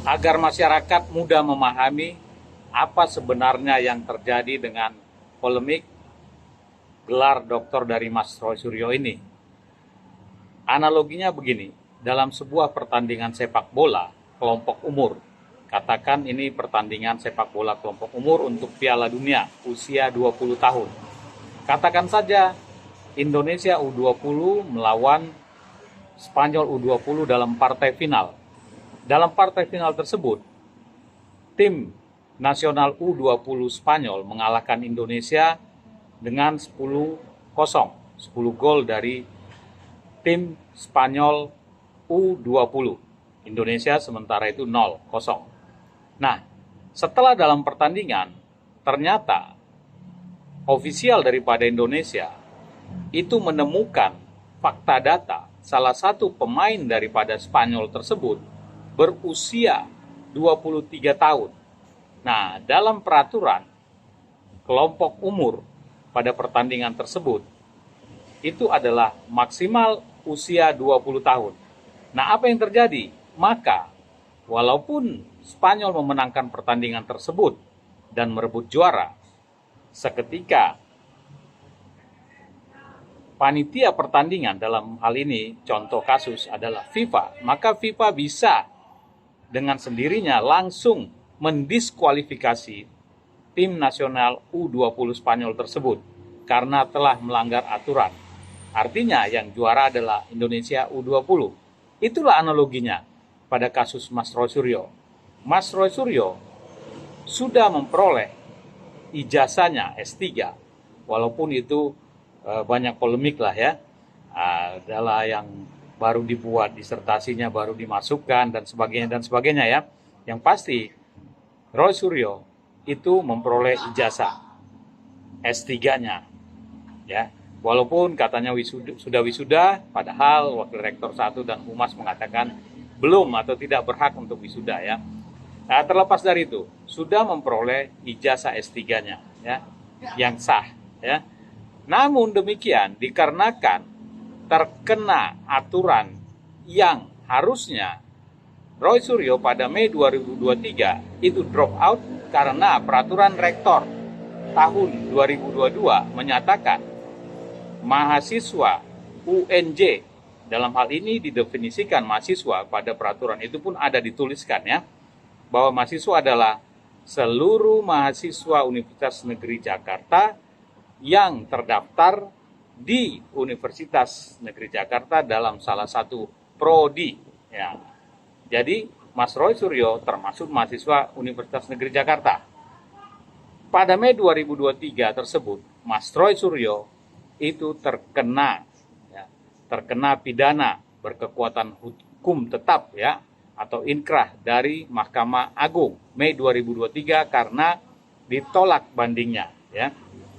agar masyarakat mudah memahami apa sebenarnya yang terjadi dengan polemik gelar doktor dari Mas Roy Suryo ini. Analoginya begini, dalam sebuah pertandingan sepak bola kelompok umur, katakan ini pertandingan sepak bola kelompok umur untuk Piala Dunia usia 20 tahun. Katakan saja Indonesia U20 melawan Spanyol U20 dalam partai final. Dalam partai final tersebut, tim nasional U20 Spanyol mengalahkan Indonesia dengan 10-0, 10 gol dari tim Spanyol U20. Indonesia sementara itu 0-0. Nah, setelah dalam pertandingan, ternyata ofisial daripada Indonesia itu menemukan fakta data salah satu pemain daripada Spanyol tersebut berusia 23 tahun. Nah, dalam peraturan kelompok umur pada pertandingan tersebut itu adalah maksimal usia 20 tahun. Nah, apa yang terjadi? Maka, walaupun Spanyol memenangkan pertandingan tersebut dan merebut juara, seketika panitia pertandingan dalam hal ini, contoh kasus adalah FIFA, maka FIFA bisa dengan sendirinya langsung mendiskualifikasi tim nasional U20 Spanyol tersebut karena telah melanggar aturan. Artinya yang juara adalah Indonesia U20. Itulah analoginya pada kasus Mas Roy Suryo. Mas Roy Suryo sudah memperoleh ijazahnya S3, walaupun itu banyak polemik lah ya, adalah yang baru dibuat disertasinya, baru dimasukkan dan sebagainya ya. Yang pasti Roy Suryo itu memperoleh ijazah S3-nya ya. Walaupun katanya sudah wisuda, padahal Wakil Rektor 1 dan Humas mengatakan belum atau tidak berhak untuk wisuda ya. Nah, terlepas dari itu, sudah memperoleh ijazah S3-nya ya, yang sah ya. Namun demikian, dikarenakan terkena aturan yang harusnya Roy Suryo pada Mei 2023 itu drop out karena peraturan rektor tahun 2022 menyatakan mahasiswa UNJ, dalam hal ini didefinisikan mahasiswa pada peraturan itu pun ada dituliskan ya, bahwa mahasiswa adalah seluruh mahasiswa Universitas Negeri Jakarta yang terdaftar di Universitas Negeri Jakarta dalam salah satu prodi ya. Jadi Mas Roy Suryo termasuk mahasiswa Universitas Negeri Jakarta. Pada Mei 2023 tersebut, Mas Roy Suryo itu terkena pidana berkekuatan hukum tetap ya, atau inkrah dari Mahkamah Agung Mei 2023 karena ditolak bandingnya ya.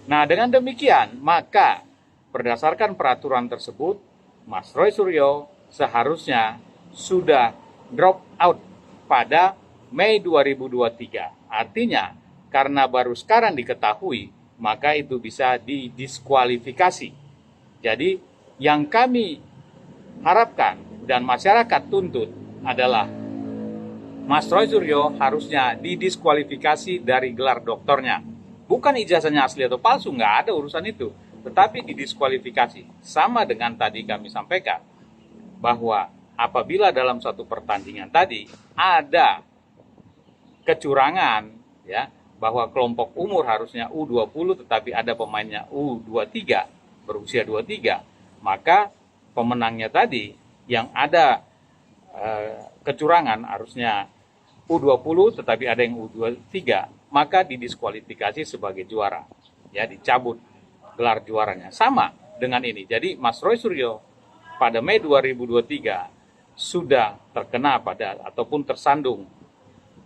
Nah, dengan demikian maka berdasarkan peraturan tersebut, Mas Roy Suryo seharusnya sudah drop out pada Mei 2023. Artinya karena baru sekarang diketahui, maka itu bisa didiskualifikasi. Jadi yang kami harapkan dan masyarakat tuntut adalah Mas Roy Suryo harusnya didiskualifikasi dari gelar doktornya. Bukan ijazahnya asli atau palsu, nggak ada urusan itu. Tetapi didiskualifikasi. Sama dengan tadi kami sampaikan, bahwa apabila dalam satu pertandingan tadi ada kecurangan, ya, bahwa kelompok umur harusnya U20 tetapi ada pemainnya U23, berusia 23, maka pemenangnya tadi yang ada kecurangan harusnya U20 tetapi ada yang U23, maka didiskualifikasi sebagai juara, ya, dicabut gelar juaranya. Sama dengan ini. Jadi Mas Roy Suryo pada Mei 2023 sudah terkena pada ataupun tersandung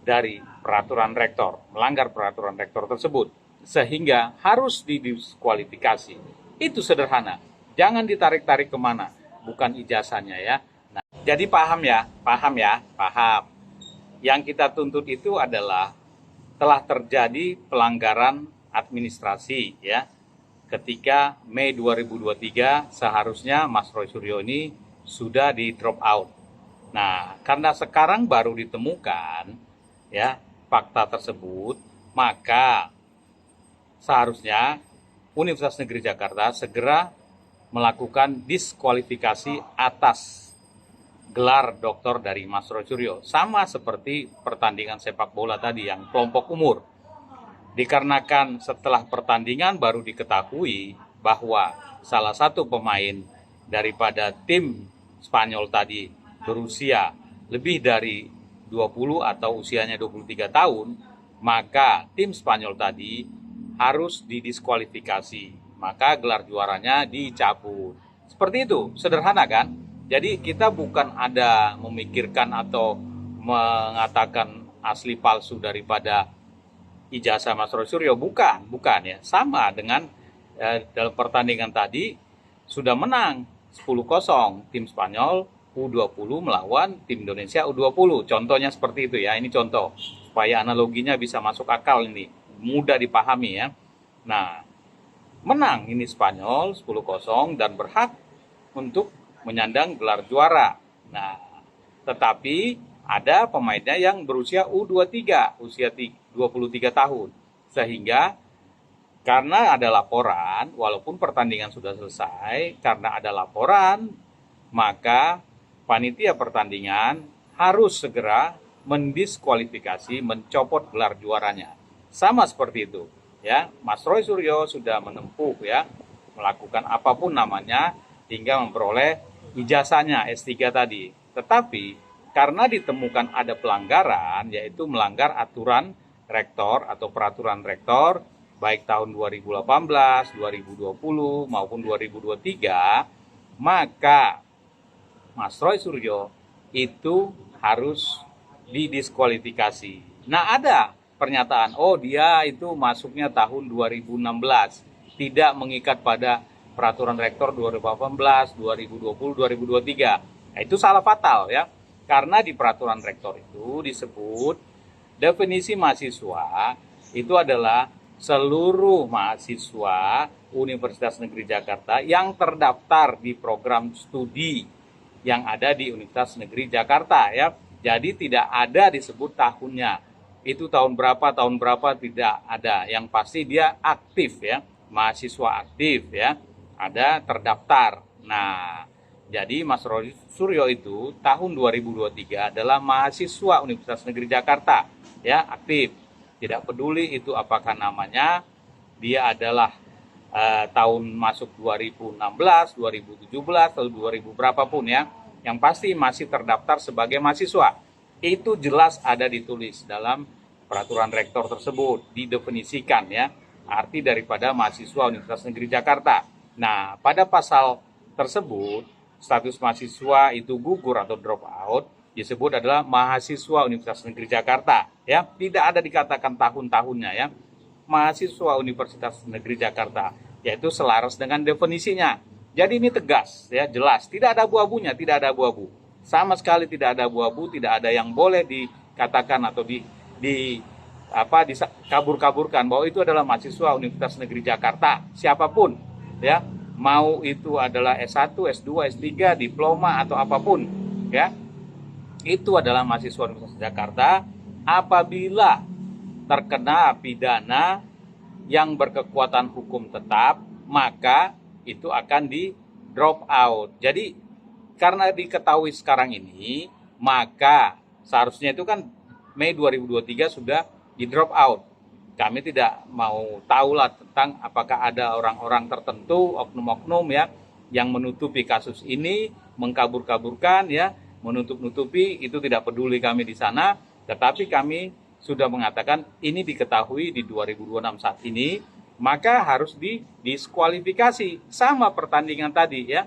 dari peraturan rektor, melanggar peraturan rektor tersebut, sehingga harus didiskualifikasi. Itu sederhana, jangan ditarik-tarik kemana, bukan ijazahnya ya. Nah, jadi paham. Yang kita tuntut itu adalah telah terjadi pelanggaran administrasi ya. Ketika Mei 2023 seharusnya Mas Roy Suryo ini sudah di drop out. Nah, karena sekarang baru ditemukan ya fakta tersebut, maka seharusnya Universitas Negeri Jakarta segera melakukan diskualifikasi atas gelar doktor dari Mas Roy Suryo. Sama seperti pertandingan sepak bola tadi yang kelompok umur. Dikarenakan setelah pertandingan baru diketahui bahwa salah satu pemain daripada tim Spanyol tadi berusia lebih dari 20 atau usianya 23 tahun, maka tim Spanyol tadi harus didiskualifikasi. Maka gelar juaranya dicabut. Seperti itu, sederhana kan? Jadi kita bukan ada memikirkan atau mengatakan asli palsu daripada ijazah Mas Roy Suryo, bukan ya. Sama dengan dalam pertandingan tadi sudah menang 10-0 tim Spanyol U20 melawan tim Indonesia U20. Contohnya seperti itu ya. Ini contoh supaya analoginya bisa masuk akal ini, mudah dipahami ya. Nah, menang ini Spanyol 10-0 dan berhak untuk menyandang gelar juara. Nah, tetapi ada pemainnya yang berusia U23, usia 23 tahun. Sehingga karena ada laporan, walaupun pertandingan sudah selesai, karena ada laporan, maka panitia pertandingan harus segera mendiskualifikasi, mencopot gelar juaranya. Sama seperti itu, ya. Mas Roy Suryo sudah menempuh ya, melakukan apapun namanya hingga memperoleh ijazahnya S3 tadi. Tetapi karena ditemukan ada pelanggaran, yaitu melanggar aturan rektor atau peraturan rektor baik tahun 2018, 2020 maupun 2023, maka Mas Roy Suryo itu harus didiskualifikasi. Nah, ada pernyataan, oh dia itu masuknya tahun 2016, tidak mengikat pada peraturan rektor 2018, 2020, 2023. Nah, itu salah fatal ya. Karena di peraturan rektor itu disebut definisi mahasiswa itu adalah seluruh mahasiswa Universitas Negeri Jakarta yang terdaftar di program studi yang ada di Universitas Negeri Jakarta ya. Jadi tidak ada disebut tahunnya. Itu tahun berapa tidak ada. Yang pasti dia aktif ya, mahasiswa aktif ya, ada terdaftar. Nah, jadi Mas Roy Suryo itu tahun 2023 adalah mahasiswa Universitas Negeri Jakarta ya, aktif. Tidak peduli itu apakah namanya dia adalah tahun masuk 2016, 2017 atau 2000 berapapun ya. Yang pasti masih terdaftar sebagai mahasiswa. Itu jelas ada ditulis dalam peraturan rektor tersebut, didefinisikan ya arti daripada mahasiswa Universitas Negeri Jakarta. Nah, pada pasal tersebut status mahasiswa itu gugur atau drop out disebut adalah mahasiswa Universitas Negeri Jakarta ya, tidak ada dikatakan tahun-tahunnya ya, mahasiswa Universitas Negeri Jakarta, yaitu selaras dengan definisinya. Jadi ini tegas ya, jelas, tidak ada abu-abunya, tidak ada abu-abu, sama sekali tidak ada abu-abu, tidak ada yang boleh dikatakan atau dikabur-kaburkan bahwa itu adalah mahasiswa Universitas Negeri Jakarta, siapapun ya, mau itu adalah S1, S2, S3, diploma atau apapun ya, itu adalah mahasiswa Universitas Jakarta apabila terkena pidana yang berkekuatan hukum tetap, maka itu akan di drop out. Jadi karena diketahui sekarang ini, maka seharusnya itu kan Mei 2023 sudah di drop out. Kami tidak mau tahulah tentang apakah ada orang-orang tertentu, oknum-oknum ya, yang menutupi kasus ini, mengkabur-kaburkan ya, menutup-nutupi, itu tidak peduli kami di sana. Tetapi kami sudah mengatakan ini diketahui di 2026 saat ini, maka harus didiskualifikasi. Sama pertandingan tadi ya,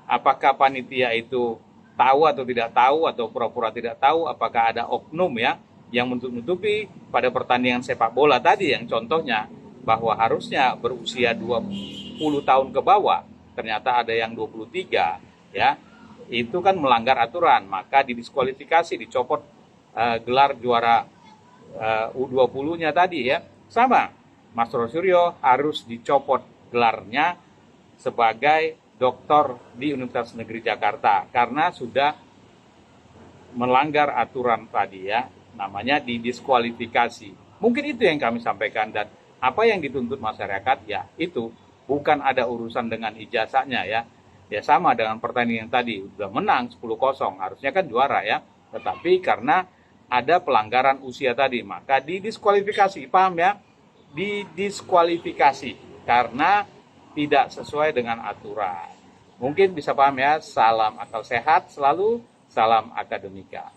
apakah panitia itu tahu atau tidak tahu atau pura-pura tidak tahu, apakah ada oknum ya yang menutupi pada pertandingan sepak bola tadi yang contohnya bahwa harusnya berusia 20 tahun ke bawah, ternyata ada yang 23 ya, itu kan melanggar aturan, maka didiskualifikasi, dicopot gelar juara U20-nya tadi ya. Sama, Mas Roy Suryo harus dicopot gelarnya sebagai doktor di Universitas Negeri Jakarta karena sudah melanggar aturan tadi ya, namanya didiskualifikasi. Mungkin itu yang kami sampaikan, dan apa yang dituntut masyarakat ya itu bukan ada urusan dengan ijazahnya ya. Ya sama dengan pertandingan tadi, udah menang 10-0, harusnya kan juara ya. Tetapi karena ada pelanggaran usia tadi, maka didiskualifikasi, paham ya? Didiskualifikasi karena tidak sesuai dengan aturan. Mungkin bisa paham ya. Salam akal sehat selalu, salam akademika.